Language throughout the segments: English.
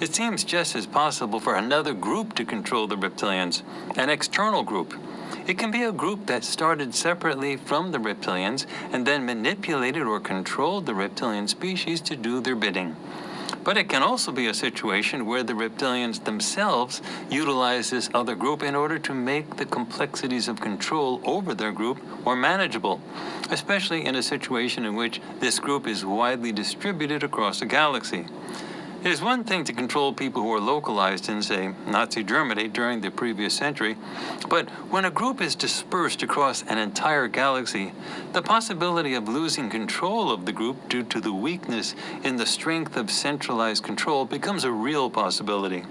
It seems just as possible for another group to control the reptilians, an external group. It can be a group that started separately from the reptilians and then manipulated or controlled the reptilian species to do their bidding. But it can also be a situation where the reptilians themselves utilize this other group in order to make the complexities of control over their group more manageable, especially in a situation in which this group is widely distributed across the galaxy. It is one thing to control people who are localized in, say, Nazi Germany during the previous century, but when a group is dispersed across an entire galaxy, the possibility of losing control of the group due to the weakness in the strength of centralized control becomes a real possibility.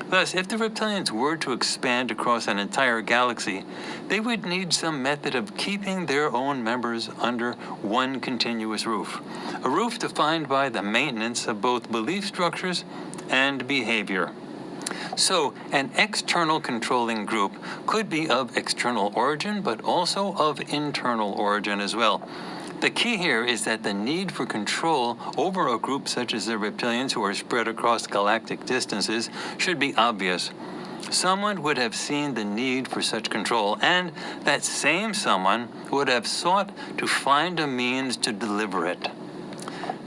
Thus, if the reptilians were to expand across an entire galaxy, they would need some method of keeping their own members under one continuous roof, a roof defined by the maintenance of both belief structures and behavior. So, an external controlling group could be of external origin, but also of internal origin as well. The key here is that the need for control over a group such as the reptilians who are spread across galactic distances should be obvious. Someone would have seen the need for such control, and that same someone would have sought to find a means to deliver it.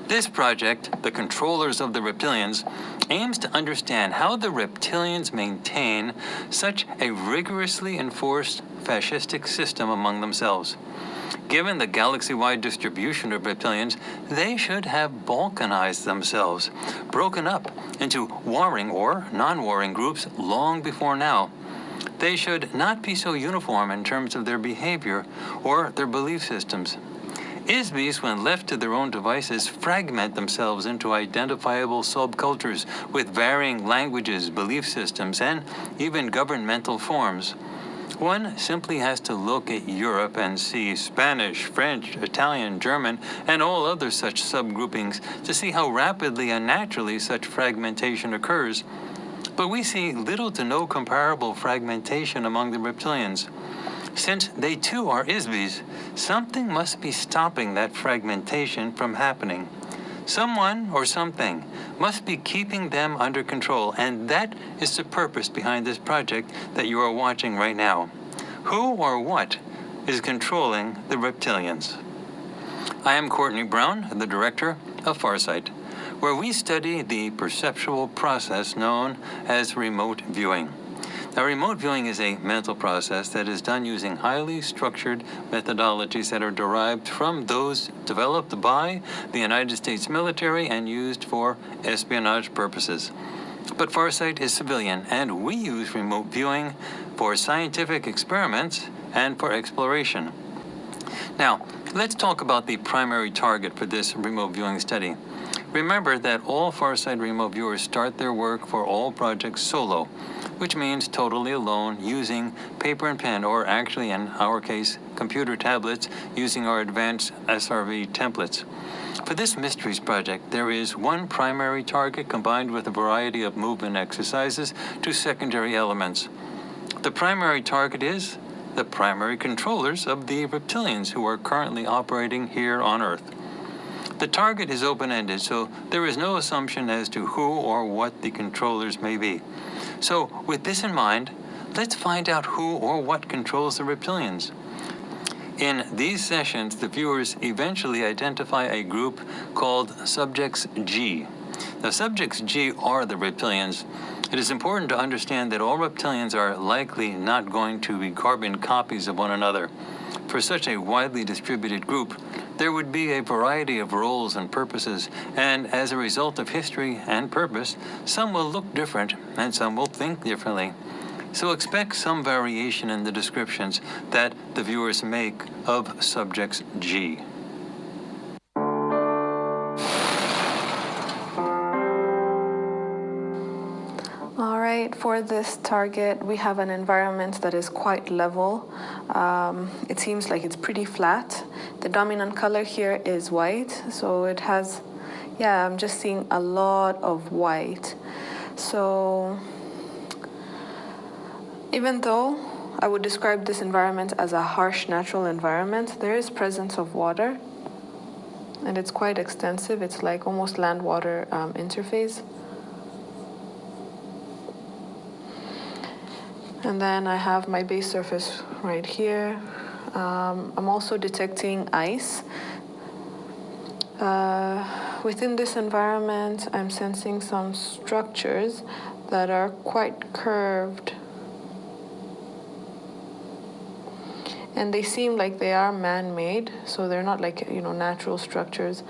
This project, The Controllers of the Reptilians, aims to understand how the reptilians maintain such a rigorously enforced fascistic system among themselves. Given the galaxy-wide distribution of reptilians, they should have balkanized themselves, broken up into warring or non-warring groups long before now. They should not be so uniform in terms of their behavior or their belief systems. ISBEs, when left to their own devices, fragment themselves into identifiable subcultures with varying languages, belief systems, and even governmental forms. One simply has to look at Europe and see Spanish, French, Italian, German, and all other such subgroupings to see how rapidly and naturally such fragmentation occurs. But we see little to no comparable fragmentation among the reptilians. Since they too are ISBEs, something must be stopping that fragmentation from happening. Someone or something must be keeping them under control, and that is the purpose behind this project that you are watching right now. Who or what is controlling the reptilians? I am Courtney Brown, the director of Farsight, where we study the perceptual process known as remote viewing. Now, remote viewing is a mental process that is done using highly structured methodologies that are derived from those developed by the United States military and used for espionage purposes. But Farsight is civilian, and we use remote viewing for scientific experiments and for exploration. Now, let's talk about the primary target for this remote viewing study. Remember that all Farsight remote viewers start their work for all projects solo, which means totally alone, using paper and pen, or actually in our case, computer tablets, using our advanced SRV templates. For this Mysteries project, there is one primary target combined with a variety of movement exercises to secondary elements. The primary target is the primary controllers of the reptilians who are currently operating here on Earth. The target is open-ended, so there is no assumption as to who or what the controllers may be. So, with this in mind, let's find out who or what controls the reptilians. In these sessions, the viewers eventually identify a group called Subjects G. Now, Subjects G are the reptilians. It is important to understand that all reptilians are likely not going to be carbon copies of one another. For such a widely distributed group, there would be a variety of roles and purposes, and as a result of history and purpose, some will look different and some will think differently. So expect some variation in the descriptions that the viewers make of Subjects G. For this target, we have an environment that is quite level. It seems like it's pretty flat. The dominant color here is white, so it has, I'm just seeing a lot of white. So even though I would describe this environment as a harsh natural environment, there is presence of water, and it's quite extensive. It's like almost land-water interface. And then I have my base surface right here. I'm also detecting ice. Within this environment, I'm sensing some structures that are quite curved. And they seem like they are man-made, so they're not like, natural structures.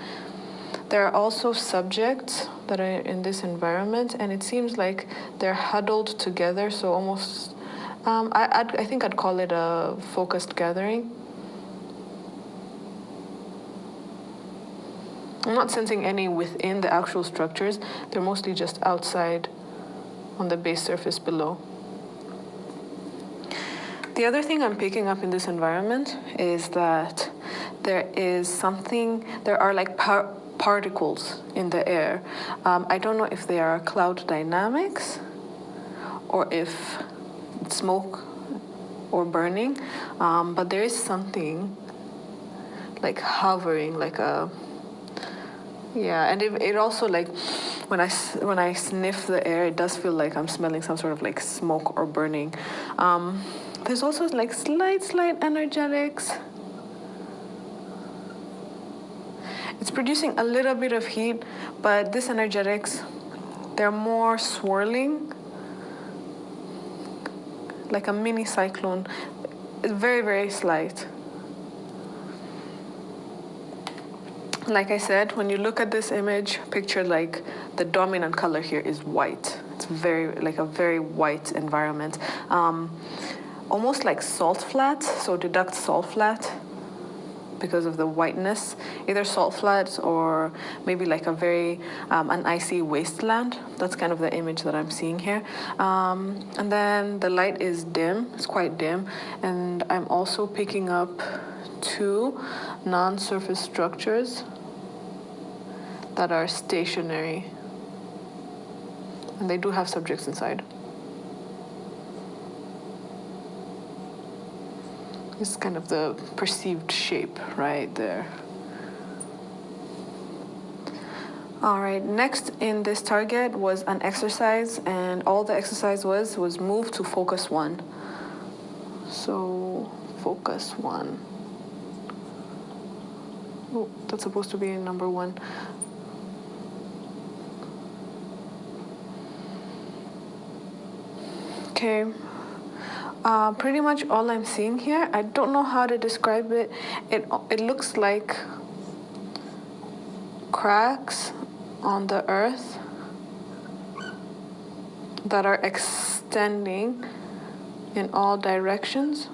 There are also subjects that are in this environment, and it seems like they're huddled together, so almost, I think I'd call it a focused gathering. I'm not sensing any within the actual structures. They're mostly just outside on the base surface below. The other thing I'm picking up in this environment is that there are like particles in the air. I don't know if they are cloud dynamics or if it's smoke or burning, but there is something like hovering, like a, yeah, and it also, like, when I sniff the air, it does feel like I'm smelling some sort of like smoke or burning. There's also like slight energetics. It's producing a little bit of heat, but this energetics, they're more swirling, like a mini cyclone. It's very, very slight. Like I said, when you look at this image, picture like the dominant color here is white. It's like a very white environment. Almost like salt flat, so deduct salt flat because of the whiteness. Either salt flat or maybe like a very, an icy wasteland. That's kind of the image that I'm seeing here. And then the light is dim, it's quite dim. And I'm also picking up 2 non-surface structures that are stationary. And they do have subjects inside. This is kind of the perceived shape right there. All right, next in this target was an exercise, and all the exercise was move to focus 1. So focus 1. Oh, that's supposed to be number 1. Okay. Pretty much all I'm seeing here, I don't know how to describe it. It looks like cracks on the earth that are extending in all directions.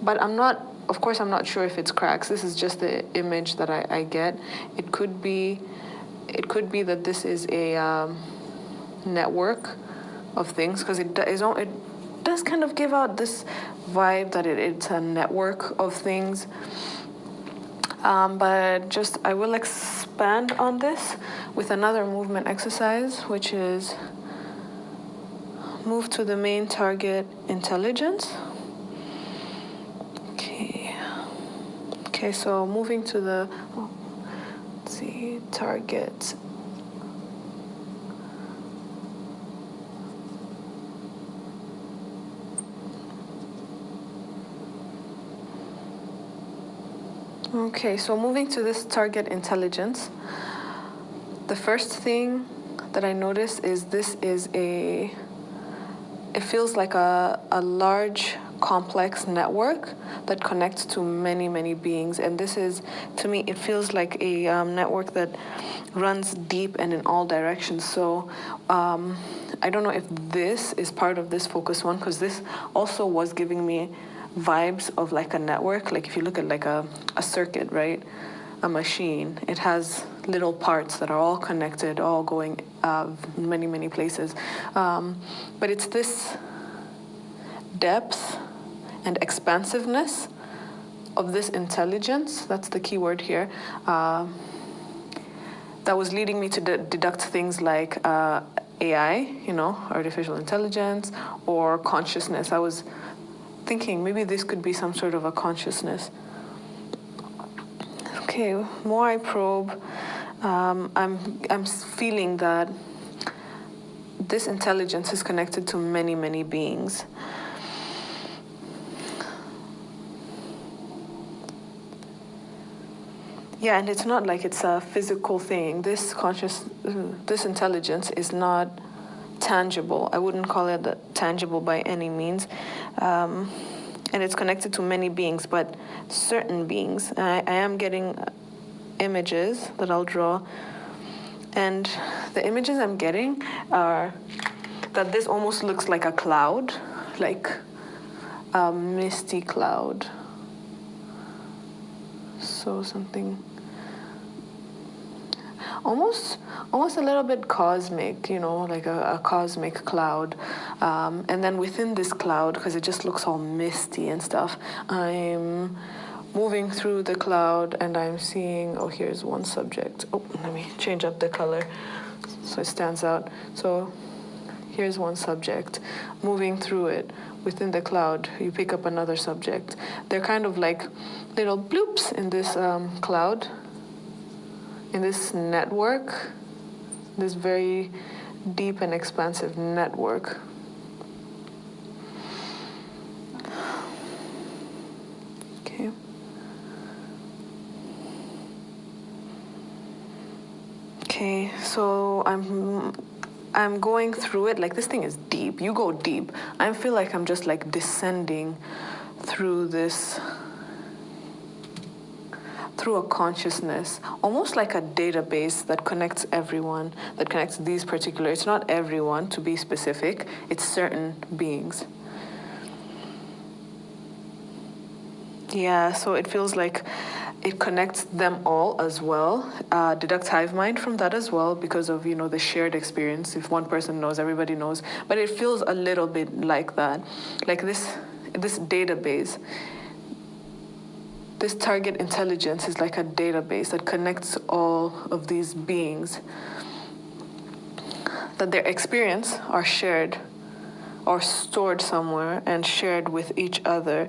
But I'm not sure if it's cracks. This is just the image that I get. It could be that this is a network of things, because it does kind of give out this vibe that it's a network of things. But just I will expand on this with another movement exercise, which is move to the main target intelligence. Okay, so moving to the target. Okay, so moving to this target intelligence, the first thing that I notice is it feels like a large complex network that connects to many, many beings. And this is, to me, it feels like a network that runs deep and in all directions. So I don't know if this is part of this focus 1, because this also was giving me vibes of like a network. Like if you look at like a circuit, right? A machine, it has little parts that are all connected, all going many, many places. But it's this depth and expansiveness of this intelligence, that's the key word here, that was leading me to deduct things like AI, artificial intelligence, or consciousness. I was thinking maybe this could be some sort of a consciousness. Okay, more I probe, I'm feeling that this intelligence is connected to many, many beings. Yeah, and it's not like it's a physical thing. This intelligence is not tangible. I wouldn't call it tangible by any means. And it's connected to many beings, but certain beings. I am getting images that I'll draw. And the images I'm getting are that this almost looks like a cloud, like a misty cloud. So something almost a little bit cosmic, you know, like a cosmic cloud. And then within this cloud, because it just looks all misty and stuff, I'm moving through the cloud and I'm seeing, oh, here's one subject. Oh, let me change up the color so it stands out. So here's one subject. Moving through it, within the cloud, you pick up another subject. They're kind of like little bloops in this cloud, in this network, this very deep and expansive network. Okay. Okay, so I'm going through it, like this thing is deep. You go deep. I feel like I'm just like descending through this, through a consciousness, almost like a database that connects everyone, that connects these particular, it's not everyone to be specific, it's certain beings. Yeah, so it feels like it connects them all as well. Deduct hive mind from that as well because of, you know, the shared experience. If one person knows, everybody knows. But it feels a little bit like that, like this database. This target intelligence is like a database that connects all of these beings, that their experience are shared or stored somewhere and shared with each other.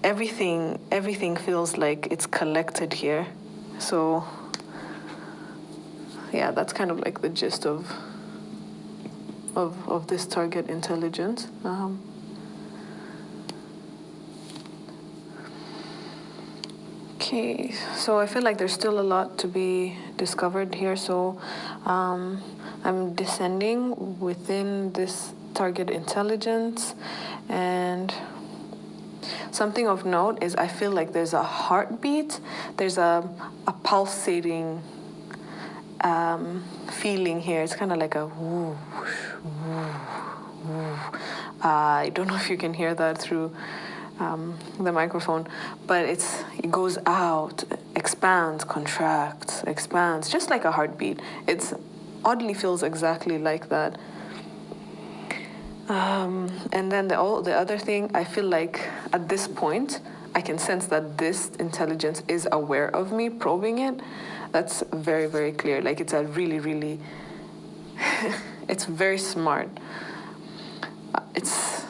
Everything feels like it's collected here. So yeah, that's kind of like the gist of this target intelligence. Okay, so I feel like there's still a lot to be discovered here. So I'm descending within this target intelligence, and something of note is I feel like there's a heartbeat, there's a pulsating feeling here. It's kind of like a woo, woo, woo. I don't know if you can hear that through the microphone, but it goes out, expands, contracts, expands, just like a heartbeat. It's oddly feels exactly like that. And then the other thing, I feel like at this point, I can sense that this intelligence is aware of me, probing it. That's very, very clear. Like it's a really, really, it's very smart. It's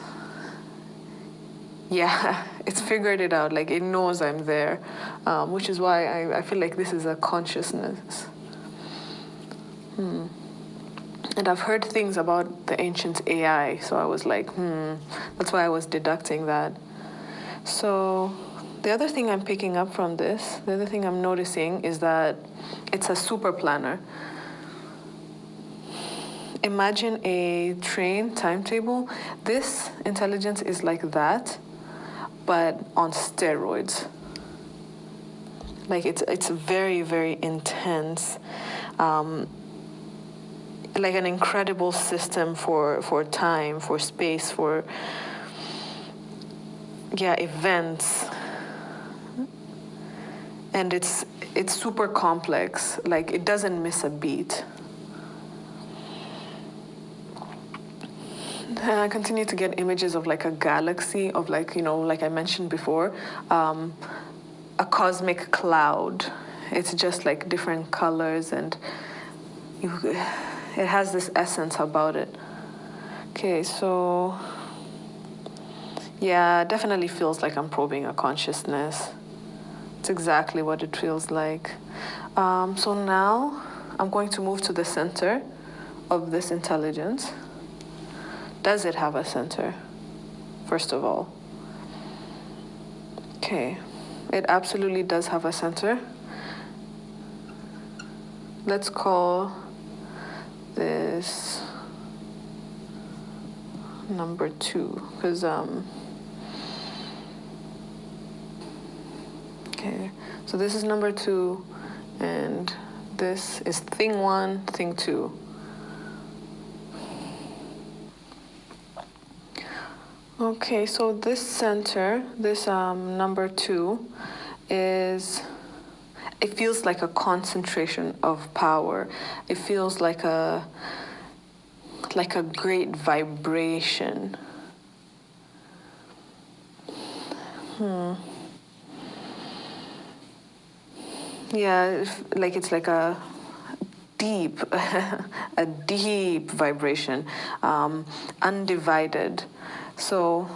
figured it out. Like it knows I'm there, which is why I feel like this is a consciousness. And I've heard things about the ancient AI, so I was like, that's why I was deducting that. So the other thing I'm picking up from this, the other thing I'm noticing is that it's a super planner. Imagine a train timetable. This intelligence is like that, but on steroids. Like it's very, very intense. Like an incredible system for time, for space, for events. And it's super complex. Like it doesn't miss a beat. And I continue to get images of like a galaxy of like, you know, like I mentioned before, a cosmic cloud. It's just like different colors and it has this essence about it. Okay, so yeah, definitely feels like I'm probing a consciousness. It's exactly what it feels like. So now I'm going to move to the center of this intelligence. Does it have a center, first of all? Okay, it absolutely does have a center. Let's call this number 2, because okay, so this is number 2, and this is thing 1, thing 2. Okay, so this center, this number 2, it feels like a concentration of power. It feels like a great vibration. Yeah, it's like a deep, a deep vibration, undivided. So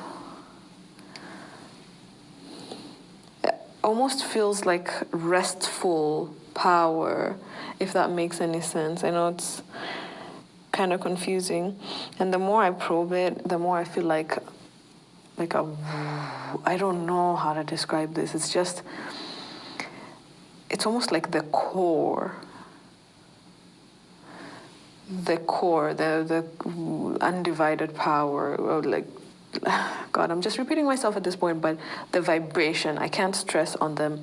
it almost feels like restful power, if that makes any sense. I know it's kind of confusing, and the more I probe it, the more I feel like I don't know how to describe this. It's almost like the core, the undivided power, or like, God, I'm just repeating myself at this point, but the vibration, I can't stress on them,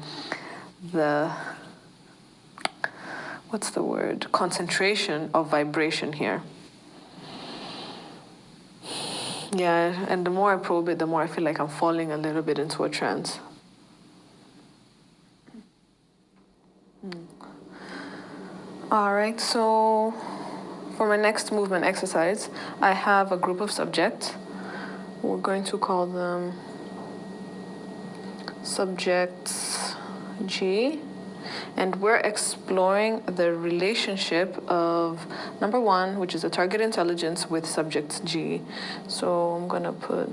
what's the word? Concentration of vibration here. Yeah, and the more I probe it, the more I feel like I'm falling a little bit into a trance. All right, so for my next movement exercise, I have a group of subjects. We're going to call them subjects G, and we're exploring the relationship of number 1, which is a target intelligence, with subjects G. So I'm gonna put,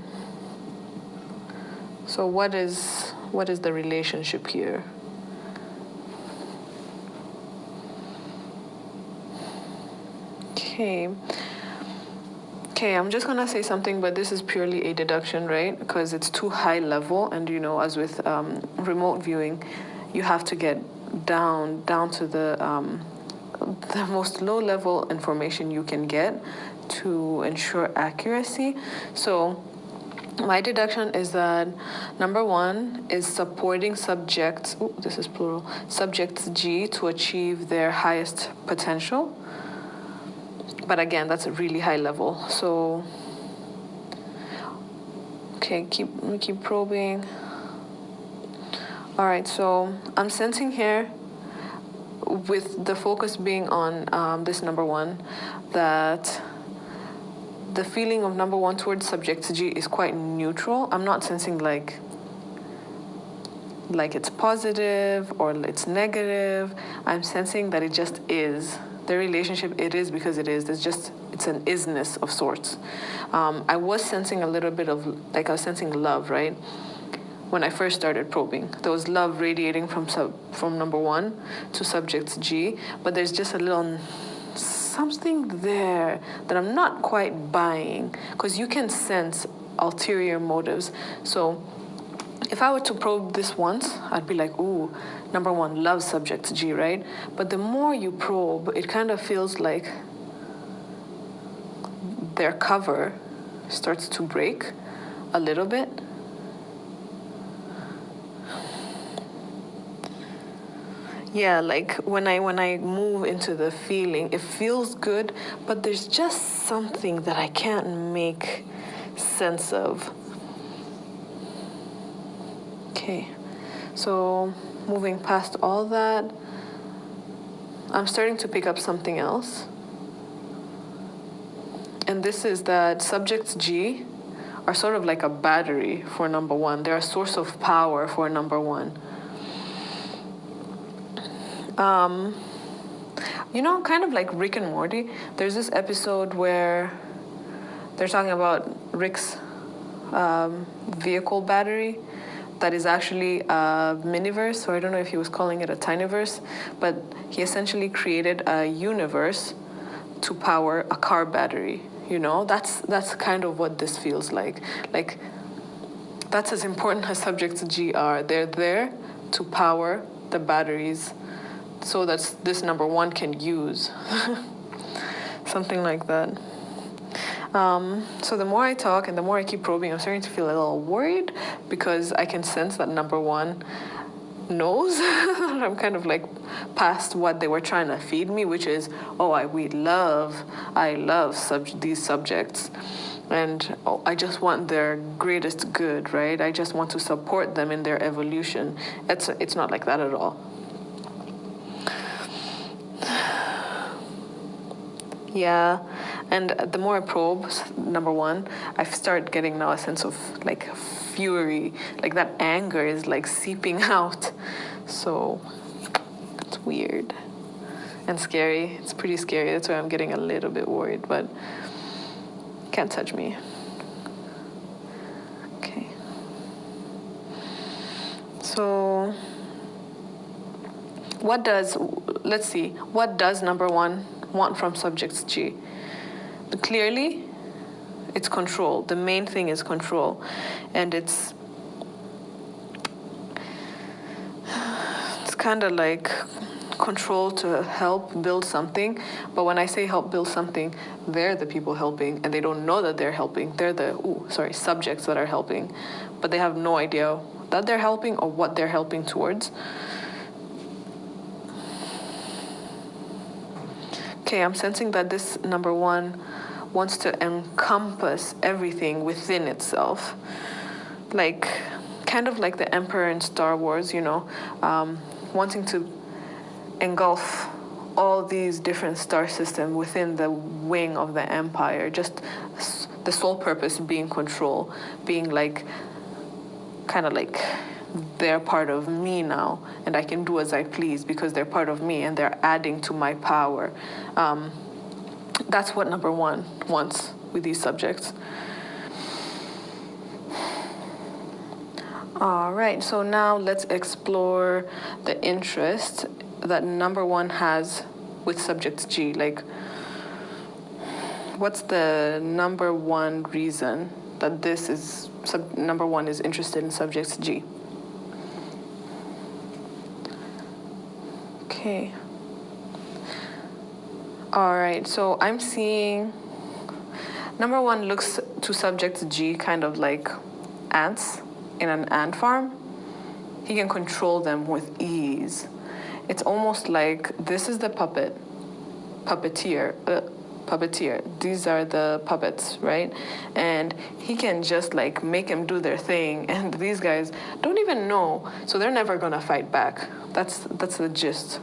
so what is the relationship here? Okay, I'm just gonna say something, but this is purely a deduction, right? Because it's too high level, and as with remote viewing, you have to get down to the most low level information you can get to ensure accuracy. So my deduction is that number 1 is supporting subjects, this is plural, subjects G to achieve their highest potential. But again, that's a really high level. So, okay, let me keep probing. All right, so I'm sensing here, with the focus being on this number 1, that the feeling of number 1 towards subject G is quite neutral. I'm not sensing like it's positive or it's negative. I'm sensing that it just is. The relationship, it is because it is. It's an isness of sorts. I was sensing a little bit of, I was sensing love, right? When I first started probing, there was love radiating from number 1 to subjects G, but there's just a little something there that I'm not quite buying, because you can sense ulterior motives. So if I were to probe this once, I'd be like, ooh, number 1 loves subjects G, right? But the more you probe, it kind of feels like their cover starts to break a little bit. Yeah, like when I move into the feeling, it feels good, but there's just something that I can't make sense of. Okay, so moving past all that, I'm starting to pick up something else. And this is that subjects G are sort of like a battery for number 1. They're a source of power for number 1. Kind of like Rick and Morty, there's this episode where they're talking about Rick's vehicle battery that is actually a miniverse, or I don't know if he was calling it a tinyverse, but he essentially created a universe to power a car battery. You know, that's kind of what this feels like. Like, that's as important as subjects G are. They're there to power the batteries so that this number one can use. Something like that. So the more I talk and the more I keep probing, I'm starting to feel a little worried because I can sense that number one knows I'm kind of like past what they were trying to feed me, which is, oh, I love these subjects. And I just want their greatest good, right? I just want to support them in their evolution. It's not like that at all. Yeah, and the more I probe, number one, I start getting now a sense of like fury, like that anger is like seeping out. So it's weird and scary. It's pretty scary. That's why I'm getting a little bit worried, but can't touch me. Okay. So let's see, what does number one want from subjects G? But clearly, it's control. The main thing is control. And it's kind of like control to help build something. But when I say help build something, they're the people helping, and they don't know that they're helping. They're the subjects that are helping, but they have no idea that they're helping or what they're helping towards. Okay, I'm sensing that this number one wants to encompass everything within itself. Like, kind of like the Emperor in Star Wars, wanting to engulf all these different star systems within the wing of the Empire. Just the sole purpose being control, being like, kind of like, they're part of me now, and I can do as I please because they're part of me and they're adding to my power. That's what number one wants with these subjects. All right, so now let's explore the interest that number one has with subjects G. Like, what's the number one reason that number one is interested in subjects G? Okay. All right, so I'm seeing number one looks to subjects G kind of like ants in an ant farm. He can control them with ease. It's almost like this is the puppeteer. These are the puppets, right? And he can just like make them do their thing, and these guys don't even know, so they're never gonna fight back. That's the gist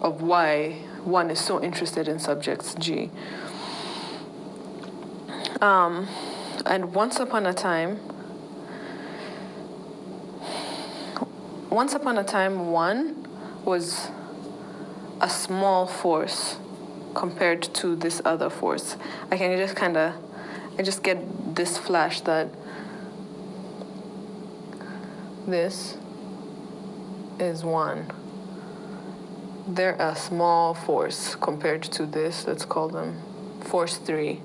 of why one is so interested in subjects G. And once upon a time, one was a small force compared to this other force. I just get this flash that this is one. They're a small force compared to this. Let's call them force 3.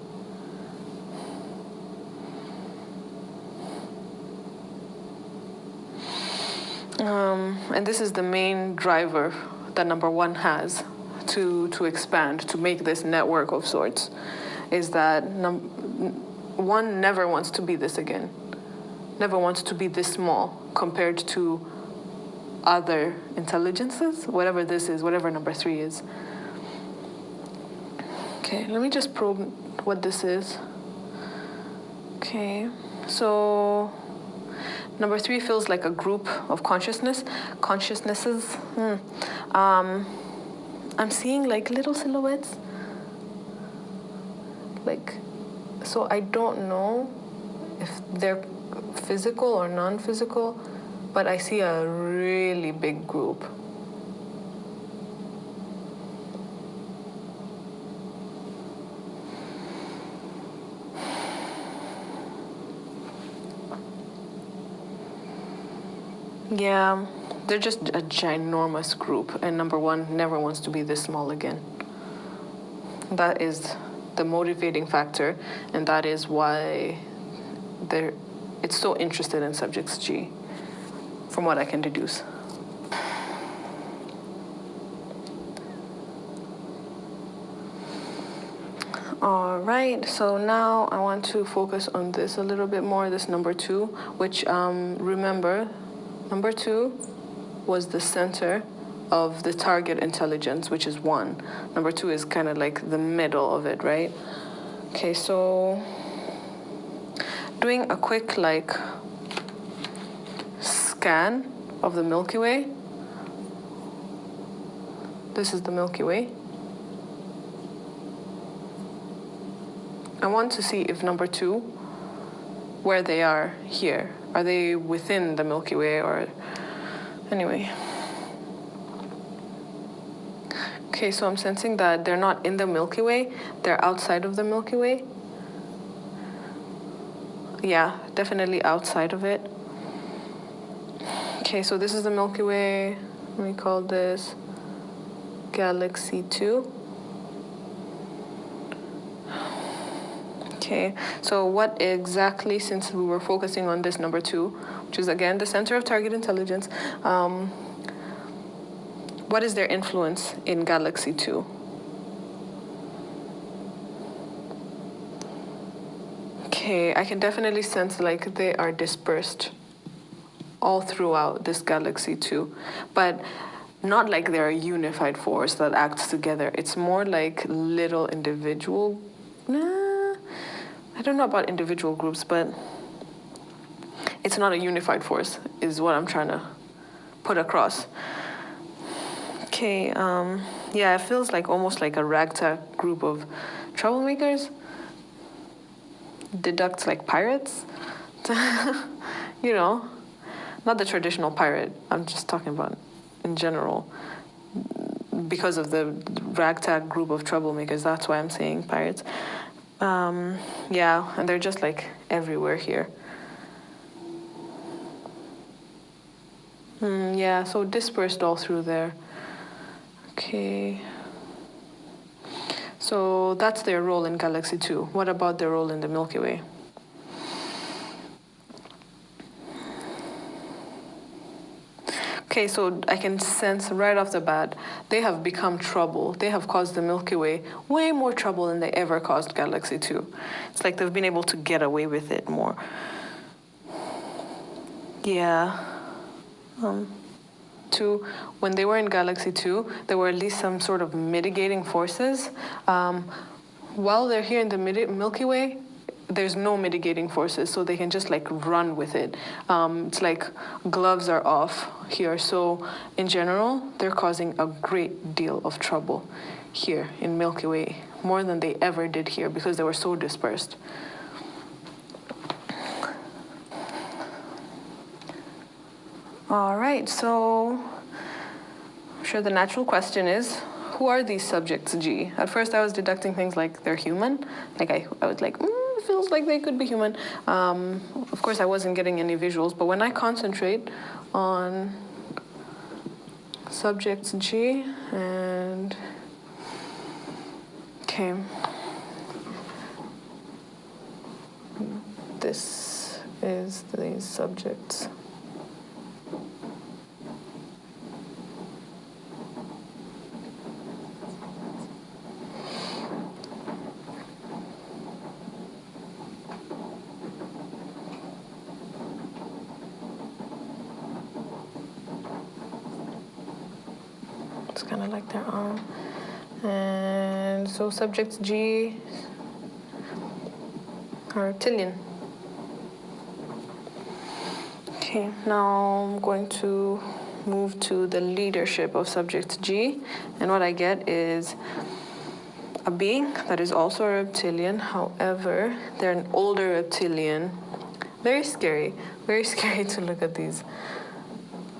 And this is the main driver that number one has to expand, to make this network of sorts, is that one never wants to be this again, never wants to be this small compared to other intelligences, whatever this is, whatever number 3 is. Okay, let me just probe what this is. Okay, so number 3 feels like a group of consciousnesses. I'm seeing like little silhouettes. Like, so I don't know if they're physical or non-physical, but I see a really big group. Yeah, they're just a ginormous group, and number one never wants to be this small again. That is the motivating factor, and that is why it's so interested in subjects G, from what I can deduce. All right, so now I want to focus on this a little bit more, this number 2, which remember, number 2 was the center of the target intelligence, which is 1. Number 2 is kind of like the middle of it, right? Okay, so doing a quick like scan of the Milky Way. This is the Milky Way. I want to see if number 2, where they are here. Are they within the Milky Way or anyway? Okay, so I'm sensing that they're not in the Milky Way, they're outside of the Milky Way. Yeah, definitely outside of it. Okay, so this is the Milky Way. We call this Galaxy 2. Okay, so what exactly, since we were focusing on this number 2, which is again the center of target intelligence, what is their influence in Galaxy 2? Okay, I can definitely sense like they are dispersed all throughout this Galaxy 2, but not like they're a unified force that acts together. It's more like little individual. I don't know about individual groups, but it's not a unified force, is what I'm trying to put across. Okay, yeah, it feels like almost like a ragtag group of troublemakers. Deduct like pirates. You know, not the traditional pirate. I'm just talking about in general. Because of the ragtag group of troublemakers, that's why I'm saying pirates. Yeah, and they're just like everywhere here. Yeah, so dispersed all through there. Okay. So that's their role in Galaxy 2. What about their role in the Milky Way? Okay, so I can sense right off the bat, they have become trouble. They have caused the Milky Way way more trouble than they ever caused Galaxy 2. It's like they've been able to get away with it more. Yeah. When they were in Galaxy 2, there were at least some sort of mitigating forces. While they're here in the Milky Way, there's no mitigating forces, so they can just like run with it. It's like gloves are off here. So in general, they're causing a great deal of trouble here in Milky Way, more than they ever did here because they were so dispersed. All right, so I'm sure the natural question is, who are these subjects G? At first I was deducting things like they're human. Like I was like, it feels like they could be human. Of course I wasn't getting any visuals, but when I concentrate on subjects G and, okay, this is the subjects. It's kind of like their arm. And so subjects G are reptilian. Okay, now I'm going to move to the leadership of subject G. And what I get is a being that is also a reptilian. However, they're an older reptilian. Very scary to look at these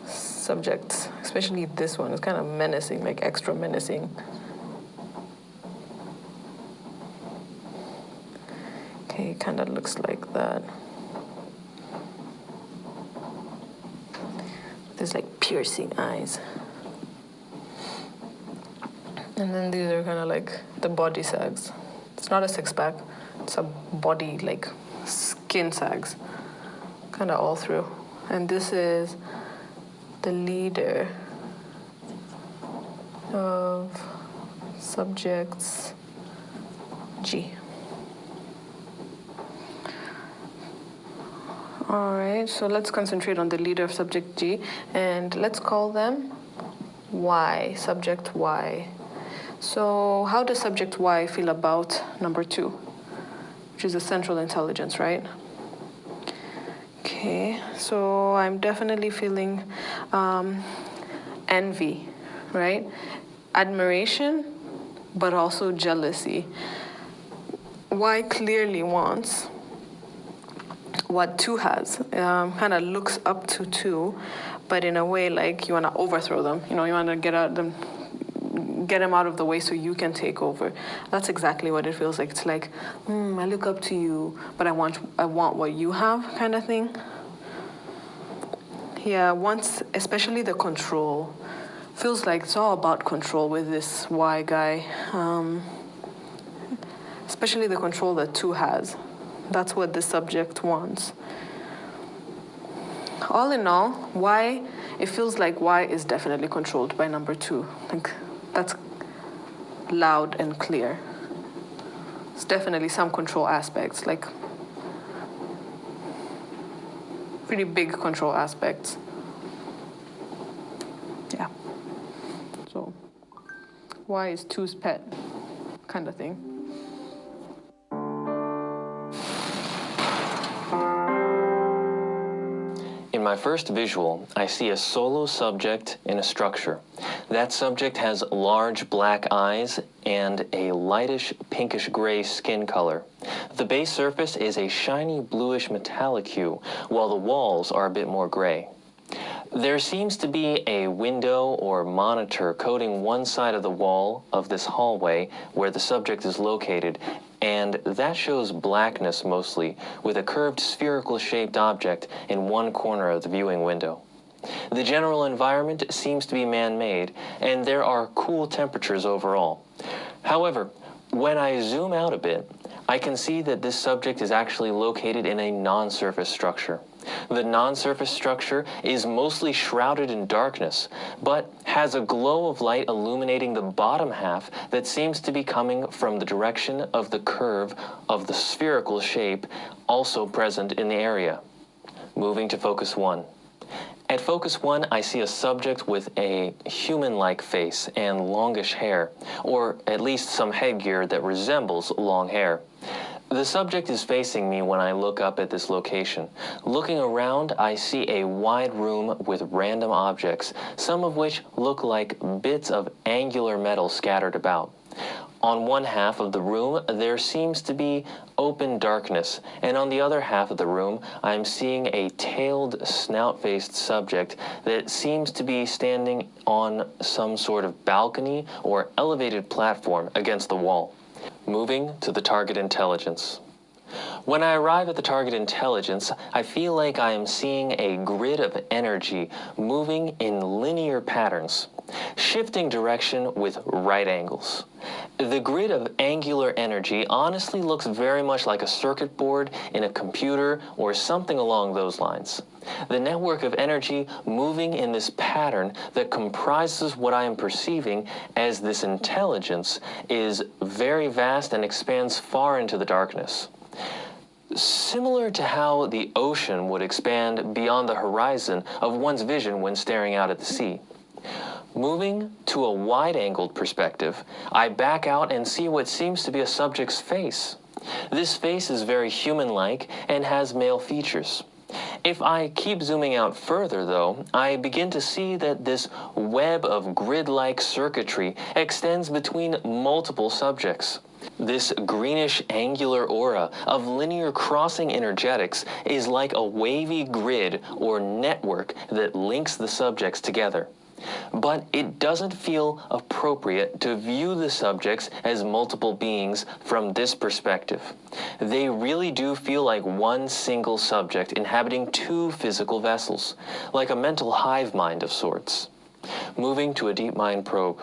subjects, especially this one. It's kind of menacing, like extra menacing. Okay, it kind of looks like that. These like piercing eyes. And then these are kind of like the body sags. It's not a six-pack, it's a body, like skin sags, kind of all through. And this is the leader of subjects G. All right, so let's concentrate on the leader of subject G, and let's call them Y, subject Y. So how does subject Y feel about number 2, which is the central intelligence, right? Okay, so I'm definitely feeling envy, right? Admiration, but also jealousy. Y clearly wants what 2 has, kind of looks up to 2, but in a way like you want to overthrow them. You know, you want to get him out of the way so you can take over. That's exactly what it feels like. It's like, I look up to you, but I want what you have, kind of thing. Yeah, once, especially the control. Feels like it's all about control with this Y guy. Especially the control that 2 has. That's what the subject wants. All in all, Y, it feels like Y is definitely controlled by number 2. Like, that's loud and clear. It's definitely some control aspects, like pretty big control aspects. Yeah. So Y is 2's pet, kind of thing. In my first visual, I see a solo subject in a structure. That subject has large black eyes and a lightish pinkish gray skin color. The base surface is a shiny bluish metallic hue, while the walls are a bit more gray. There seems to be a window or monitor coating one side of the wall of this hallway where the subject is located, and that shows blackness mostly, with a curved spherical-shaped object in one corner of the viewing window. The general environment seems to be man-made, and there are cool temperatures overall. However, when I zoom out a bit, I can see that this subject is actually located in a non-surface structure. The non-surface structure is mostly shrouded in darkness, but has a glow of light illuminating the bottom half that seems to be coming from the direction of the curve of the spherical shape also present in the area. Moving to focus 1. At focus 1, I see a subject with a human-like face and longish hair, or at least some headgear that resembles long hair. The subject is facing me when I look up at this location. Looking around, I see a wide room with random objects, some of which look like bits of angular metal scattered about. On one half of the room, there seems to be open darkness, and on the other half of the room, I'm seeing a tailed, snout-faced subject that seems to be standing on some sort of balcony or elevated platform against the wall. Moving to the target intelligence. When I arrive at the target intelligence, I feel like I am seeing a grid of energy moving in linear patterns, shifting direction with right angles. The grid of angular energy honestly looks very much like a circuit board in a computer or something along those lines. The network of energy moving in this pattern that comprises what I am perceiving as this intelligence is very vast and expands far into the darkness. Similar to how the ocean would expand beyond the horizon of one's vision when staring out at the sea. Moving to a wide-angled perspective, I back out and see what seems to be a subject's face. This face is very human-like and has male features. If I keep zooming out further, though, I begin to see that this web of grid-like circuitry extends between multiple subjects. This greenish angular aura of linear crossing energetics is like a wavy grid or network that links the subjects together. But it doesn't feel appropriate to view the subjects as multiple beings from this perspective. They really do feel like one single subject inhabiting two physical vessels, like a mental hive mind of sorts. Moving to a deep mind probe.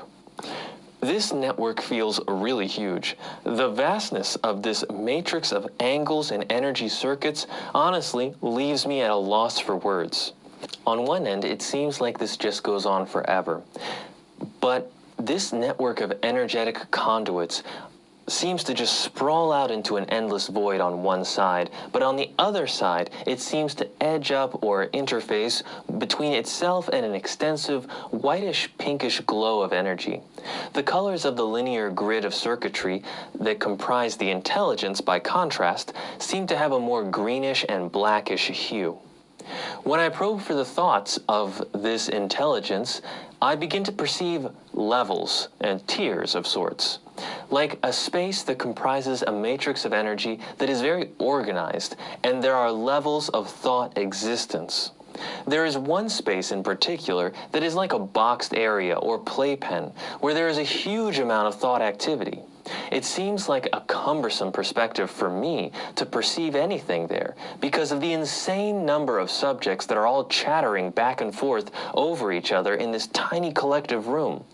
This network feels really huge. The vastness of this matrix of angles and energy circuits honestly leaves me at a loss for words. On one end, it seems like this just goes on forever. But this network of energetic conduits seems to just sprawl out into an endless void on one side, but on the other side, it seems to edge up or interface between itself and an extensive whitish-pinkish glow of energy. The colors of the linear grid of circuitry that comprise the intelligence, by contrast, seem to have a more greenish and blackish hue. When I probe for the thoughts of this intelligence, I begin to perceive levels and tiers of sorts, like a space that comprises a matrix of energy that is very organized, and there are levels of thought existence. There is one space in particular that is like a boxed area or playpen, where there is a huge amount of thought activity. It seems like a cumbersome perspective for me to perceive anything there because of the insane number of subjects that are all chattering back and forth over each other in this tiny collective room.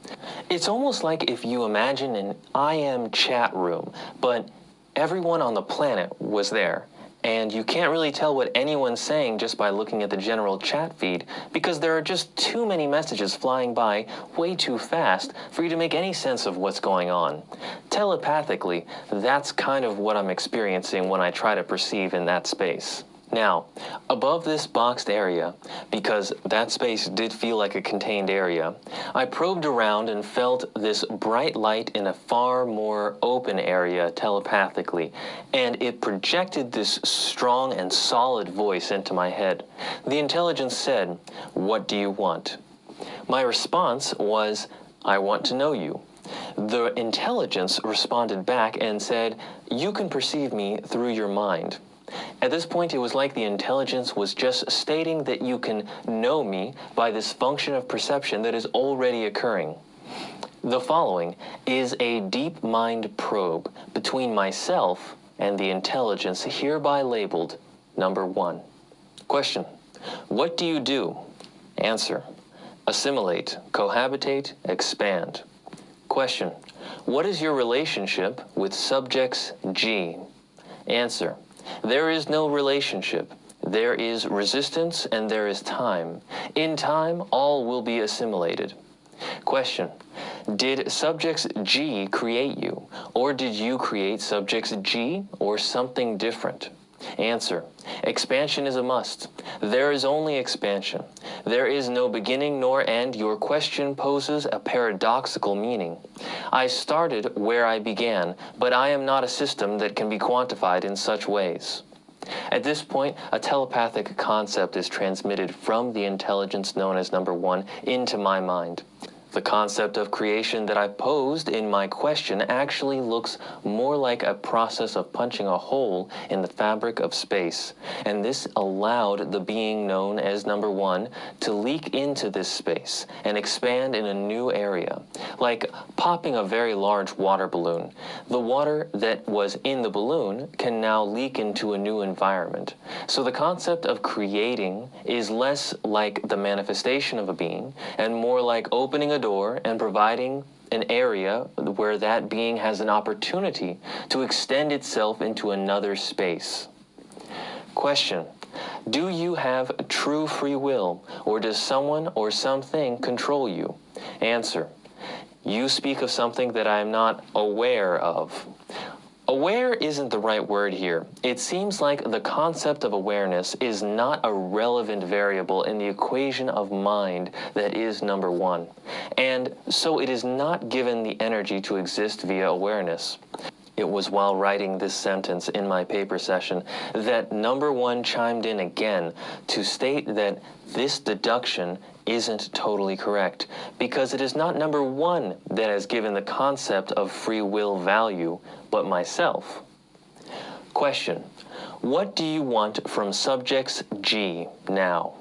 It's almost like if you imagine an I am chat room, but everyone on the planet was there. And you can't really tell what anyone's saying just by looking at the general chat feed because there are just too many messages flying by way too fast for you to make any sense of what's going on. Telepathically, that's kind of what I'm experiencing when I try to perceive in that space. Now, above this boxed area, because that space did feel like a contained area, I probed around and felt this bright light in a far more open area telepathically, and it projected this strong and solid voice into my head. The intelligence said, "What do you want?" My response was, "I want to know you." The intelligence responded back and said, "You can perceive me through your mind." At this point, it was like the intelligence was just stating that you can know me by this function of perception that is already occurring. The following is a deep mind probe between myself and the intelligence hereby labeled number 1. Question: what do you do? Answer: assimilate, cohabitate, expand. Question: what is your relationship with subjects G? Answer: there is no relationship. There is resistance and there is time. In time, all will be assimilated. Question: did subjects G create you, or did you create subjects G or something different? Answer: expansion is a must. There is only expansion. There is no beginning nor end. Your question poses a paradoxical meaning. I started where I began, but I am not a system that can be quantified in such ways. At this point, a telepathic concept is transmitted from the intelligence known as number 1 into my mind. The concept of creation that I posed in my question actually looks more like a process of punching a hole in the fabric of space, and this allowed the being known as number 1 to leak into this space and expand in a new area, like popping a very large water balloon. The water that was in the balloon can now leak into a new environment. So the concept of creating is less like the manifestation of a being and more like opening a door and providing an area where that being has an opportunity to extend itself into another space. Question: do you have true free will, or does someone or something control you? Answer: you speak of something that I am not aware of. Aware isn't the right word here. It seems like the concept of awareness is not a relevant variable in the equation of mind that is number 1, and so it is not given the energy to exist via awareness. It was while writing this sentence in my paper session that number 1 chimed in again to state that this deduction isn't totally correct, because it is not number 1 that has given the concept of free will value, but myself. Question: what do you want from subjects G now?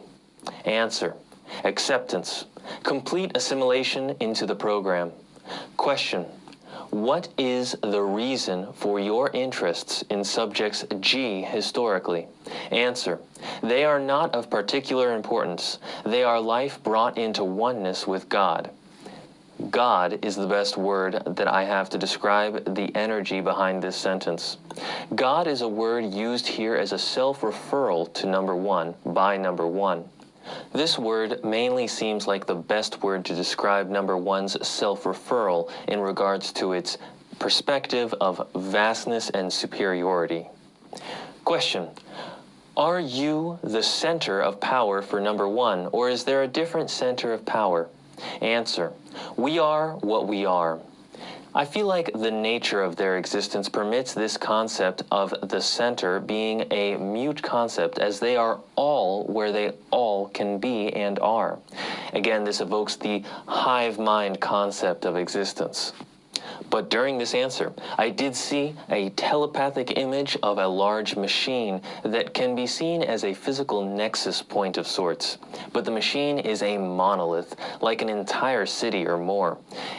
Answer: Acceptance. Complete assimilation into the program. Question. What is the reason for your interests in subjects G historically? Answer. They are not of particular importance. They are life brought into oneness with God. God is the best word that I have to describe the energy behind this sentence. God is a word used here as a self-referral to number one by number one. This word mainly seems like the best word to describe number one's self-referral in regards to its perspective of vastness and superiority. Question. Are you the center of power for number one, or is there a different center of power? Answer. We are what we are. I feel like the nature of their existence permits this concept of the center being a mute concept, as they are all where they all can be and are. Again, this evokes the hive mind concept of existence. But during this answer, I did see a telepathic image of a large machine that can be seen as a physical nexus point of sorts. But the machine is a monolith, like an entire city or more.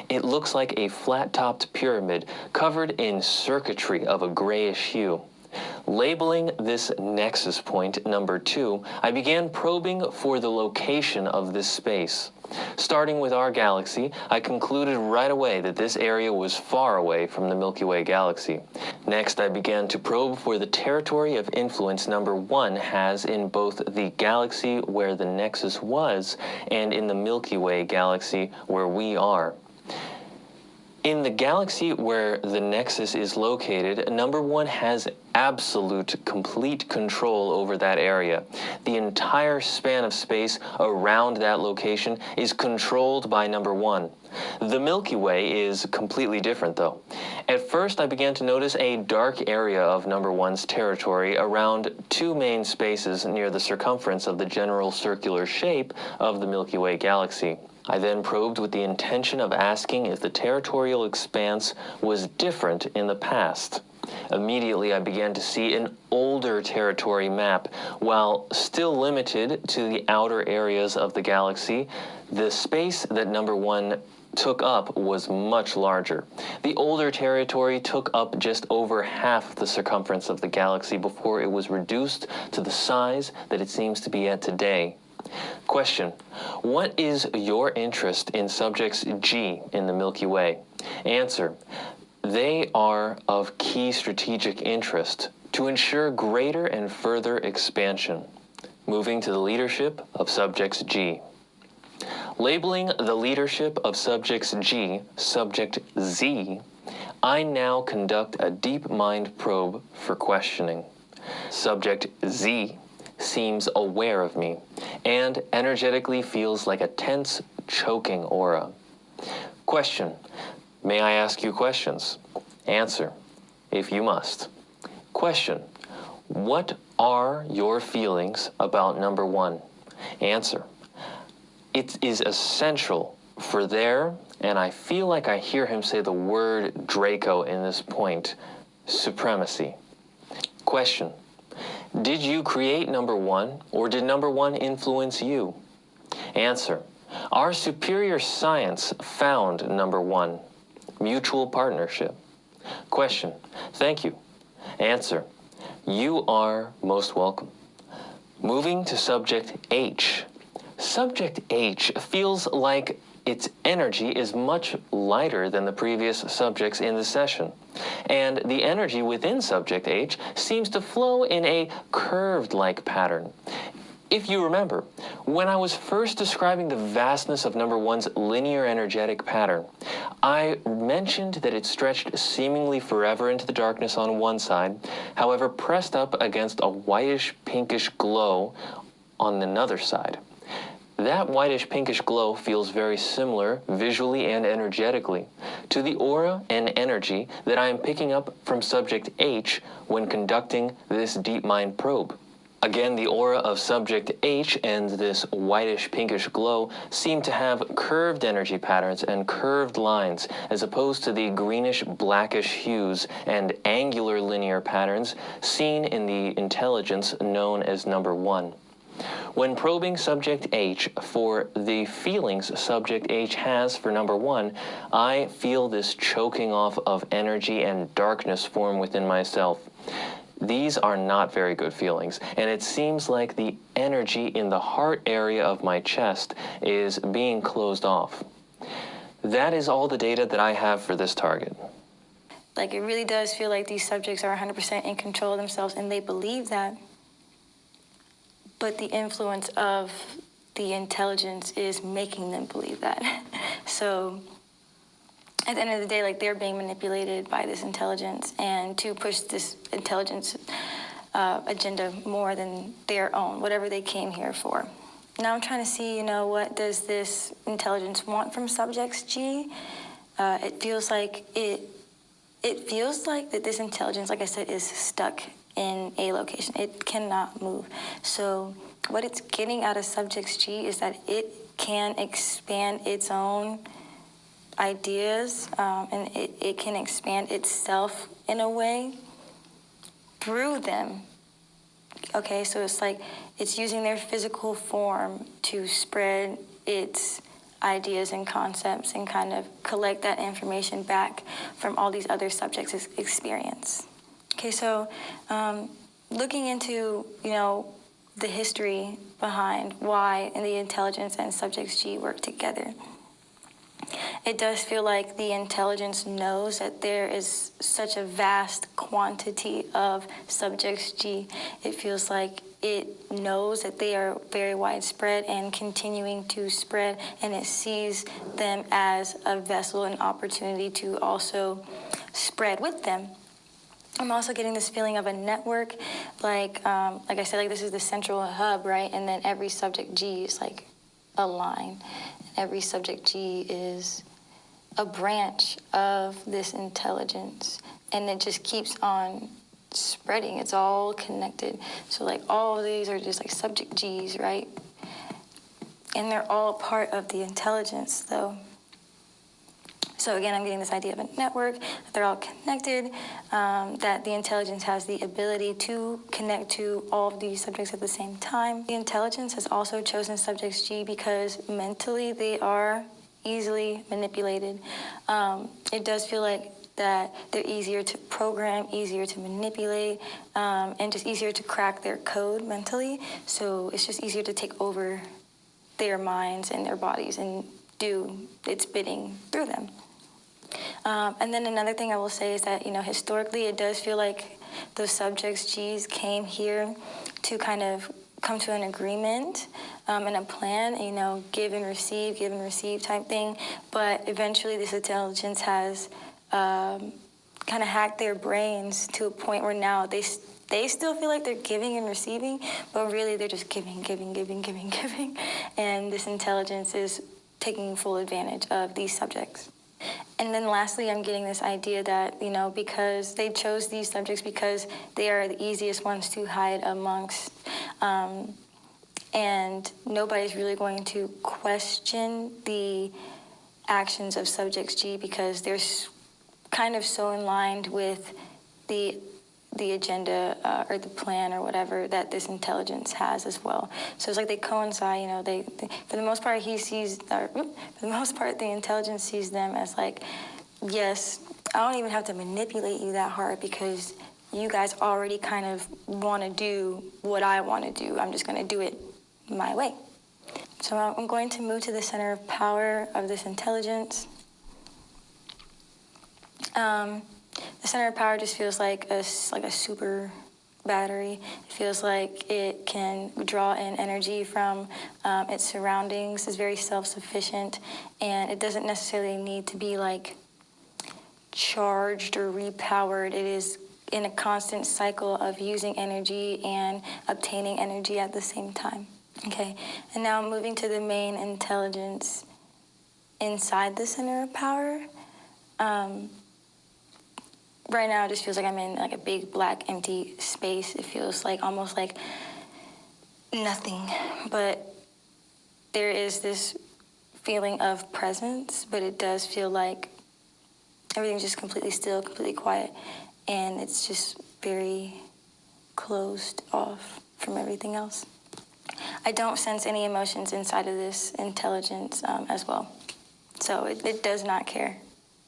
It looks like a flat-topped pyramid covered in circuitry of a grayish hue. Labeling this nexus point number 2, I began probing for the location of this space. Starting with our galaxy, I concluded right away that this area was far away from the Milky Way galaxy. Next, I began to probe for the territory of influence number 1 has in both the galaxy where the nexus was and in the Milky Way galaxy where we are. In the galaxy where the nexus is located, number 1 has absolute, complete control over that area. The entire span of space around that location is controlled by number 1. The Milky Way is completely different, though. At first, I began to notice a dark area of number 1's territory around 2 main spaces near the circumference of the general circular shape of the Milky Way galaxy. I then probed with the intention of asking if the territorial expanse was different in the past. Immediately, I began to see an older territory map. While still limited to the outer areas of the galaxy, the space that number 1 took up was much larger. The older territory took up just over half the circumference of the galaxy before it was reduced to the size that it seems to be at today. Question. What is your interest in subjects G in the Milky Way? Answer. They are of key strategic interest to ensure greater and further expansion. Moving to the leadership of subjects G. Labeling the leadership of subjects G, subject Z, I now conduct a deep mind probe for questioning. Subject Z seems aware of me and energetically feels like a tense, choking aura. Question. May I ask you questions? Answer, if you must. Question. What are your feelings about number 1? Answer. It is essential for there, and I feel like I hear him say the word Draco in this point, supremacy. Question. Did you create number 1, or did number 1 influence you? Answer. Our superior science found number 1. Mutual partnership. Question. Thank you. Answer. You are most welcome. Moving to subject H. Subject H feels like its energy is much lighter than the previous subjects in the session, and the energy within subject H seems to flow in a curved-like pattern. If you remember, when I was first describing the vastness of number 1's linear energetic pattern, I mentioned that it stretched seemingly forever into the darkness on one side, however pressed up against a whitish-pinkish glow on another side. That whitish-pinkish glow feels very similar, visually and energetically, to the aura and energy that I am picking up from subject H when conducting this deep mind probe. Again, the aura of subject H and this whitish-pinkish glow seem to have curved energy patterns and curved lines, as opposed to the greenish-blackish hues and angular linear patterns seen in the intelligence known as number 1. When probing subject H for the feelings subject H has for number 1, I feel this choking off of energy and darkness form within myself. These are not very good feelings, and it seems like the energy in the heart area of my chest is being closed off. That is all the data that I have for this target. Like, it really does feel like these subjects are 100% in control of themselves, and they believe that. But the influence of the intelligence is making them believe that. So at the end of the day, like, they're being manipulated by this intelligence and to push this intelligence agenda more than their own, whatever they came here for. Now I'm trying to see, what does this intelligence want from subjects G? It feels like that this intelligence, like I said, is stuck in a location. It cannot move. So what it's getting out of subjects G is that it can expand its own ideas, and it can expand itself in a way through them. Okay, so it's like it's using their physical form to spread its ideas and concepts and kind of collect that information back from all these other subjects' experience. Okay, so looking into, the history behind why the intelligence and subjects G work together, it does feel like the intelligence knows that there is such a vast quantity of subjects G. It feels like it knows that they are very widespread and continuing to spread, and it sees them as a vessel, an opportunity to also spread with them. I'm also getting this feeling of a network, like I said, like this is the central hub, right? And then every subject G is like a line. Every subject G is a branch of this intelligence, and it just keeps on spreading. It's all connected. So like all of these are just like subject G's, right? And they're all part of the intelligence, though. So again, I'm getting this idea of a network, that they're all connected, that the intelligence has the ability to connect to all of these subjects at the same time. The intelligence has also chosen subjects G because mentally they are easily manipulated. It does feel like that they're easier to program, easier to manipulate, and just easier to crack their code mentally. So it's just easier to take over their minds and their bodies and do its bidding through them. And then another thing I will say is that, historically it does feel like those subjects G's came here to kind of come to an agreement and a plan, give and receive type thing. But eventually this intelligence has kind of hacked their brains to a point where now they still feel like they're giving and receiving, but really they're just giving. And this intelligence is taking full advantage of these subjects. And then lastly, I'm getting this idea that, because they chose these subjects because they are the easiest ones to hide amongst, and nobody's really going to question the actions of subjects G because they're kind of so in line with the agenda or the plan or whatever that this intelligence has as well. So it's like they coincide, they for the most part the intelligence sees them as like, yes, I don't even have to manipulate you that hard because you guys already kind of want to do what I want to do. I'm just going to do it my way. So I'm going to move to the center of power of this intelligence. The center of power just feels like a super battery. It feels like it can draw in energy from its surroundings. It's very self-sufficient, and it doesn't necessarily need to be like charged or repowered. It is in a constant cycle of using energy and obtaining energy at the same time. Okay, and now moving to the main intelligence inside the center of power. Right now, it just feels like I'm in like a big black empty space. It feels like almost like nothing, but there is this feeling of presence, but it does feel like everything's just completely still, completely quiet, and it's just very closed off from everything else. I don't sense any emotions inside of this intelligence as well. So it does not care,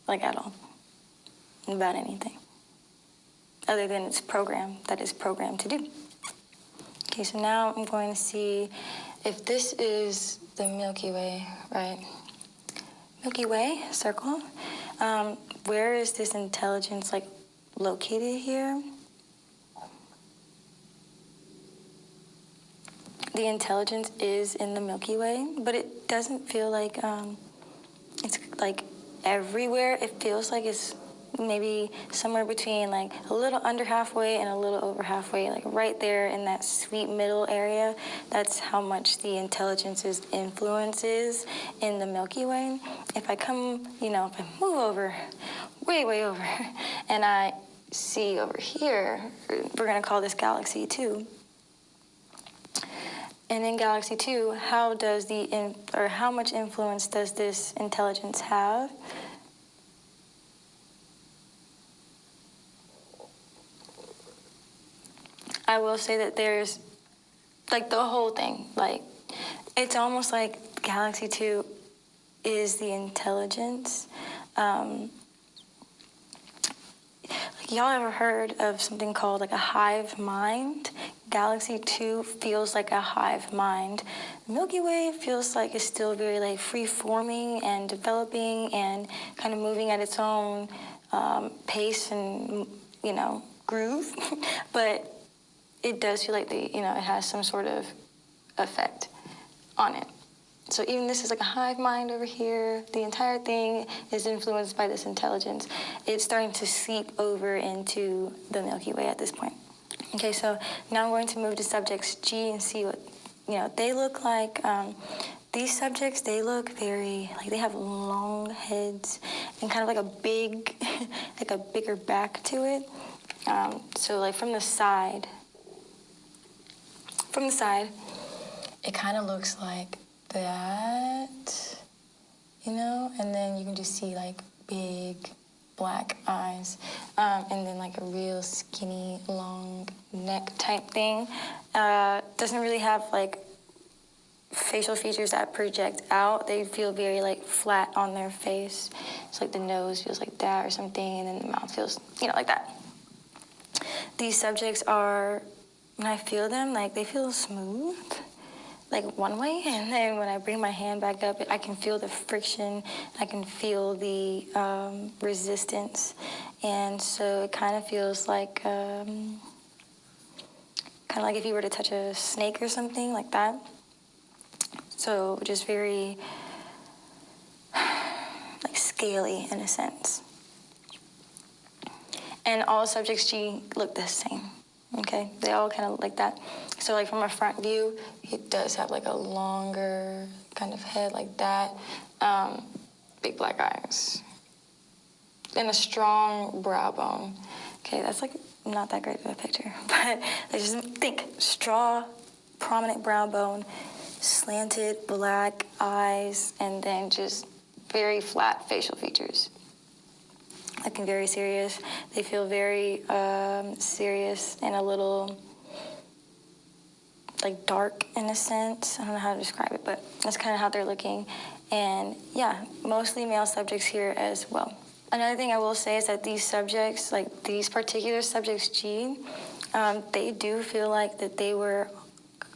like at all, about anything, other than its program that is programmed to do. Okay, so now I'm going to see if this is the Milky Way, right? Milky Way, circle. Where is this intelligence, like, located here? The intelligence is in the Milky Way, but it doesn't feel like it's like everywhere. It feels like it's maybe somewhere between like a little under halfway and a little over halfway, like right there in that sweet middle area. That's how much the intelligence's influence is in the Milky Way. If I come, if I move over, way over, and I see over here, we're gonna call this Galaxy 2. And in Galaxy 2, how much influence does this intelligence have? I will say that there's, like, the whole thing, like, it's almost like Galaxy 2 is the intelligence. Y'all ever heard of something called like a hive mind? Galaxy 2 feels like a hive mind. Milky Way feels like it's still very like free-forming and developing and kind of moving at its own pace and, groove. But it does feel like it has some sort of effect on it. So even this is like a hive mind over here. The entire thing is influenced by this intelligence. It's starting to seep over into the Milky Way at this point. Okay, so now I'm going to move to subjects G and see what they look like. These subjects, they look very like they have long heads and kind of like a big, like a bigger back to it. So like from the side, it kind of looks like that, and then you can just see like big black eyes, and then like a real skinny long neck type thing. Doesn't really have like facial features that project out. They feel very like flat on their face. It's like the nose feels like that or something, and then the mouth feels like that. These subjects are, when I feel them, like they feel smooth, like one way, and then when I bring my hand back up, I can feel the friction, I can feel the resistance, and so it kind of feels like, kind of like if you were to touch a snake or something like that. So just very, like scaly in a sense. And all subjects G look the same. Okay, they all kind of like that. So like from a front view, it does have like a longer kind of head like that. Big black eyes. And a strong brow bone. Okay, that's like not that great of a picture. But just think, prominent brow bone, slanted black eyes, and then just very flat facial features. Looking very serious. They feel very serious and a little like dark in a sense. I don't know how to describe it, but that's kind of how they're looking. And yeah, mostly male subjects here as well. Another thing I will say is that these subjects, like these particular subjects G, they do feel like that they were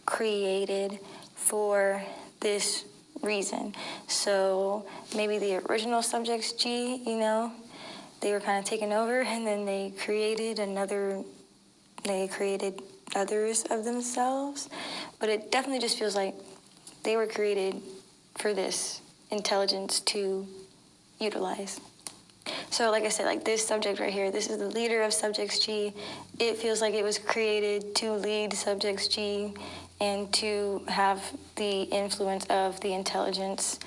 created for this reason. So maybe the original subjects G, they were kind of taken over, and then they created others of themselves. But it definitely just feels like they were created for this intelligence to utilize. So like I said, like this subject right here, this is the leader of subjects G. It feels like it was created to lead subjects G and to have the influence of the intelligence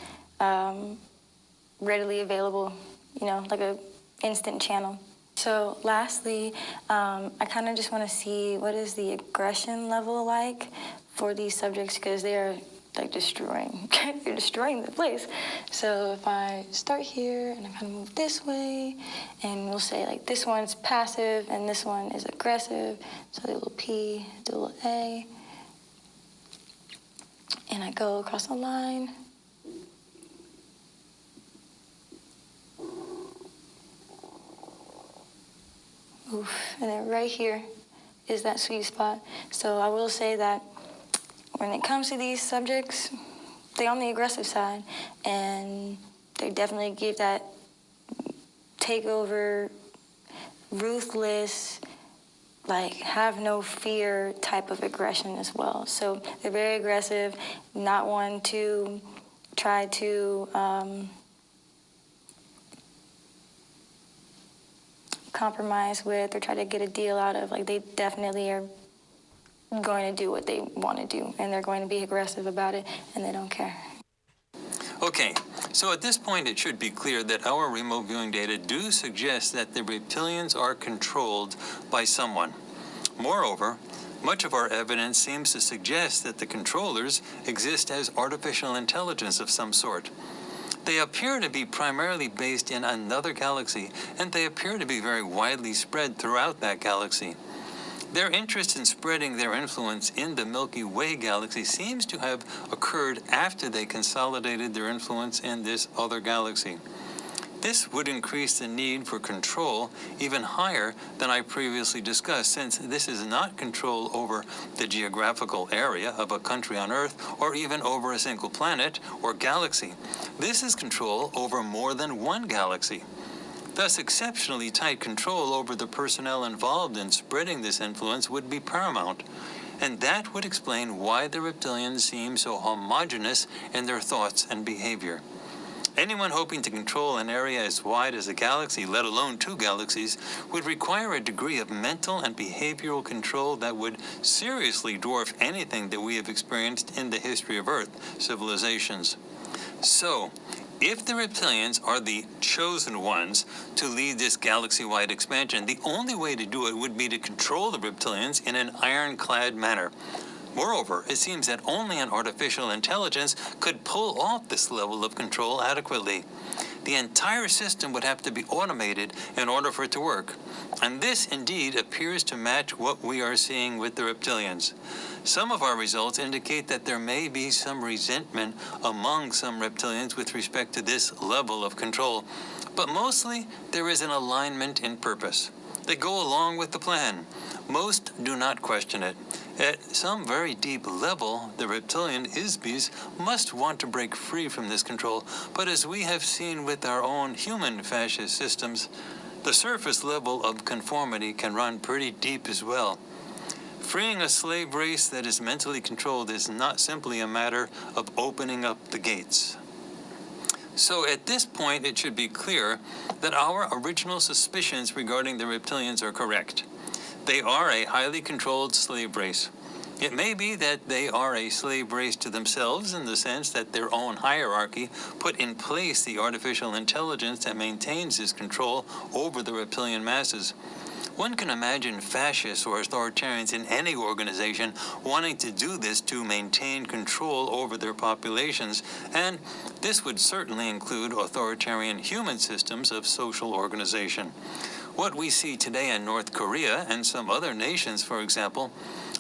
readily available, like a instant channel. So lastly, I kind of just want to see what is the aggression level like for these subjects, because they're like destroying, you're destroying the place. So if I start here and I kind of move this way, and we'll say like this one's passive and this one is aggressive. So the little P, the little A. And I go across the line. Oof. And then right here is that sweet spot. So I will say that when it comes to these subjects, they're on the aggressive side, and they definitely give that takeover, ruthless, like have no fear type of aggression as well. So they're very aggressive, not one to try to compromise with or try to get a deal out of. Like, they definitely are going to do what they want to do, and they're going to be aggressive about it, and they don't care. Okay, so at this point it should be clear that our remote viewing data do suggest that the reptilians are controlled by someone. Moreover, much of our evidence seems to suggest that the controllers exist as artificial intelligence of some sort. They appear to be primarily based in another galaxy, and they appear to be very widely spread throughout that galaxy. Their interest in spreading their influence in the Milky Way galaxy seems to have occurred after they consolidated their influence in this other galaxy. This would increase the need for control even higher than I previously discussed, since this is not control over the geographical area of a country on Earth or even over a single planet or galaxy. This is control over more than one galaxy. Thus, exceptionally tight control over the personnel involved in spreading this influence would be paramount, and that would explain why the reptilians seem so homogeneous in their thoughts and behavior. Anyone hoping to control an area as wide as a galaxy, let alone two galaxies, would require a degree of mental and behavioral control that would seriously dwarf anything that we have experienced in the history of Earth civilizations. So, if the reptilians are the chosen ones to lead this galaxy-wide expansion, the only way to do it would be to control the reptilians in an ironclad manner. Moreover, it seems that only an artificial intelligence could pull off this level of control adequately. The entire system would have to be automated in order for it to work. And this indeed appears to match what we are seeing with the reptilians. Some of our results indicate that there may be some resentment among some reptilians with respect to this level of control, but mostly there is an alignment in purpose. They go along with the plan. Most do not question it. At some very deep level, the reptilian ISBs must want to break free from this control, but as we have seen with our own human fascist systems, the surface level of conformity can run pretty deep as well. Freeing a slave race that is mentally controlled is not simply a matter of opening up the gates. So at this point, it should be clear that our original suspicions regarding the reptilians are correct. They are a highly controlled slave race. It may be that they are a slave race to themselves in the sense that their own hierarchy put in place the artificial intelligence that maintains this control over the reptilian masses. One can imagine fascists or authoritarians in any organization wanting to do this to maintain control over their populations, and this would certainly include authoritarian human systems of social organization. What we see today in North Korea and some other nations, for example,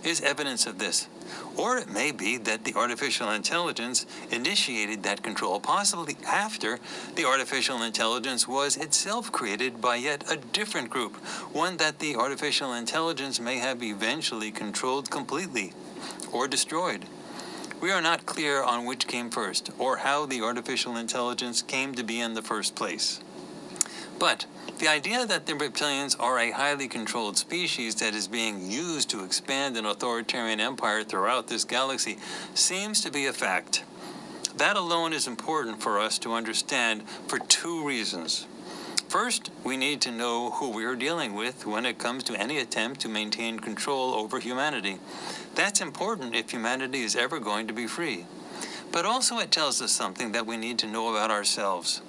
is evidence of this. Or it may be that the artificial intelligence initiated that control, possibly after the artificial intelligence was itself created by yet a different group, one that the artificial intelligence may have eventually controlled completely or destroyed. We are not clear on which came first, or how the artificial intelligence came to be in the first place. But the idea that the reptilians are a highly controlled species that is being used to expand an authoritarian empire throughout this galaxy seems to be a fact. That alone is important for us to understand for two reasons. First, we need to know who we are dealing with when it comes to any attempt to maintain control over humanity. That's important if humanity is ever going to be free. But also it tells us something that we need to know about ourselves.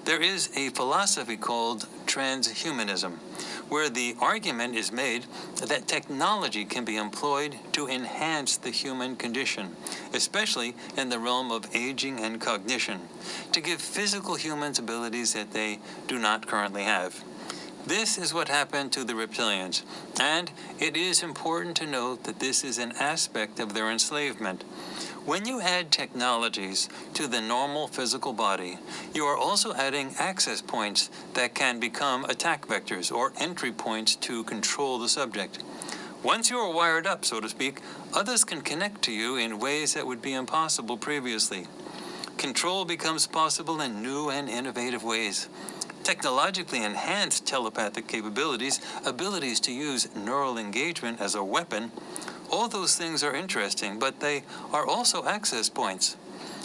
There is a philosophy called transhumanism, where the argument is made that technology can be employed to enhance the human condition, especially in the realm of aging and cognition, to give physical humans abilities that they do not currently have. This is what happened to the reptilians, and it is important to note that this is an aspect of their enslavement. When you add technologies to the normal physical body, you are also adding access points that can become attack vectors or entry points to control the subject. Once you are wired up, so to speak, others can connect to you in ways that would be impossible previously. Control becomes possible in new and innovative ways. Technologically enhanced telepathic capabilities, abilities to use neural engagement as a weapon, all those things are interesting, but they are also access points.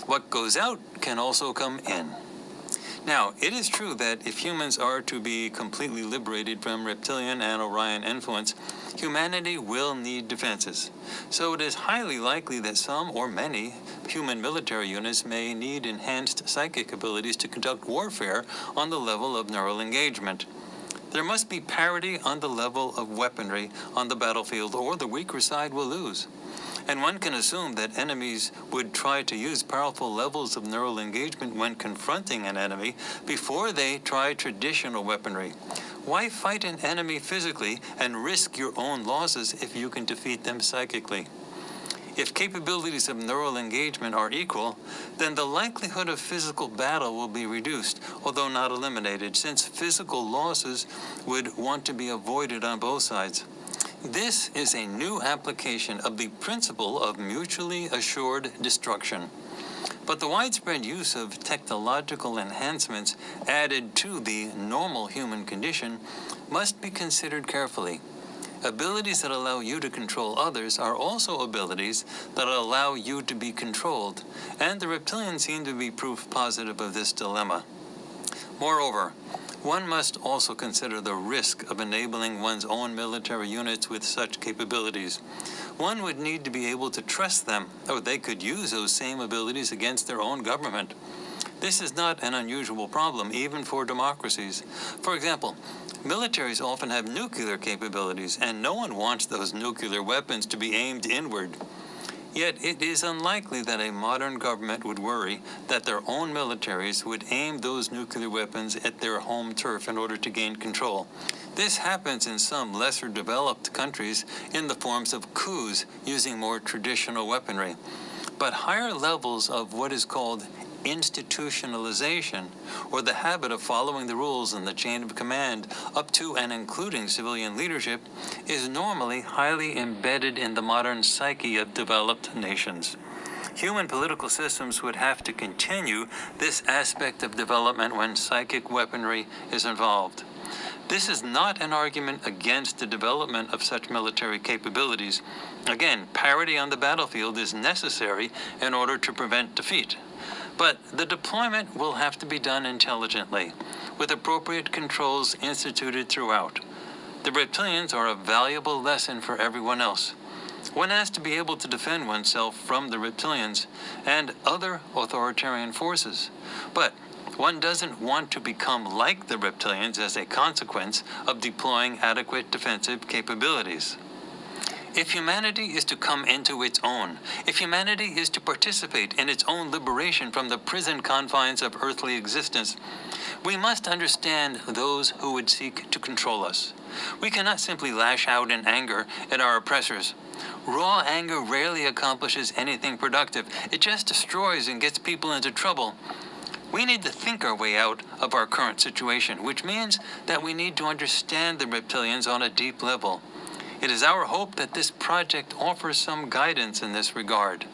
What goes out can also come in. Now, it is true that if humans are to be completely liberated from reptilian and Orion influence, humanity will need defenses. So it is highly likely that some or many human military units may need enhanced psychic abilities to conduct warfare on the level of neural engagement. There must be parity on the level of weaponry on the battlefield, or the weaker side will lose. And one can assume that enemies would try to use powerful levels of neural engagement when confronting an enemy before they try traditional weaponry. Why fight an enemy physically and risk your own losses if you can defeat them psychically? If capabilities of neural engagement are equal, then the likelihood of physical battle will be reduced, although not eliminated, since physical losses would want to be avoided on both sides. This is a new application of the principle of mutually assured destruction. But the widespread use of technological enhancements added to the normal human condition must be considered carefully. Abilities that allow you to control others are also abilities that allow you to be controlled, and the reptilians seem to be proof positive of this dilemma. Moreover, one must also consider the risk of enabling one's own military units with such capabilities. One would need to be able to trust them, or they could use those same abilities against their own government. This is not an unusual problem, even for democracies. For example, militaries often have nuclear capabilities, and no one wants those nuclear weapons to be aimed inward. Yet it is unlikely that a modern government would worry that their own militaries would aim those nuclear weapons at their home turf in order to gain control. This happens in some lesser developed countries in the forms of coups using more traditional weaponry. But higher levels of what is called institutionalization, or the habit of following the rules in the chain of command up to and including civilian leadership, is normally highly embedded in the modern psyche of developed nations. Human political systems would have to continue this aspect of development when psychic weaponry is involved. This is not an argument against the development of such military capabilities. Again, parity on the battlefield is necessary in order to prevent defeat. But the deployment will have to be done intelligently, with appropriate controls instituted throughout. The reptilians are a valuable lesson for everyone else. One has to be able to defend oneself from the reptilians and other authoritarian forces. But one doesn't want to become like the reptilians as a consequence of deploying adequate defensive capabilities. If humanity is to come into its own, if humanity is to participate in its own liberation from the prison confines of earthly existence, we must understand those who would seek to control us. We cannot simply lash out in anger at our oppressors. Raw anger rarely accomplishes anything productive. It just destroys and gets people into trouble. We need to think our way out of our current situation, which means that we need to understand the reptilians on a deep level. It is our hope that this project offers some guidance in this regard.